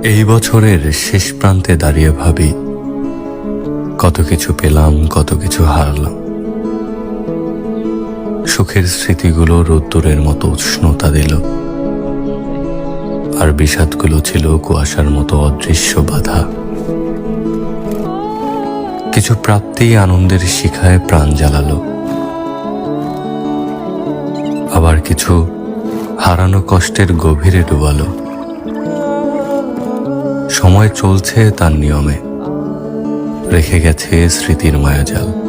এই বছরের শেষ প্রান্তে দাঁড়িয়ে ভাবি, কত কিছু পেলাম, কত কিছু হারালাম। সুখের স্মৃতিগুলো রোদ্দুরের মতো উষ্ণতা দিল, আর বিষাদগুলো ছিল কুয়াশার মতো অদৃশ্য বাধা। কিছু প্রাপ্তি আনন্দের শিখায় প্রাণ জ্বালালো, আবার কিছু হারানো কষ্টের গভীরে ডুবালো। সময় চলছে তার নিয়মে, রেখে গেছে স্মৃতির মায়াজাল।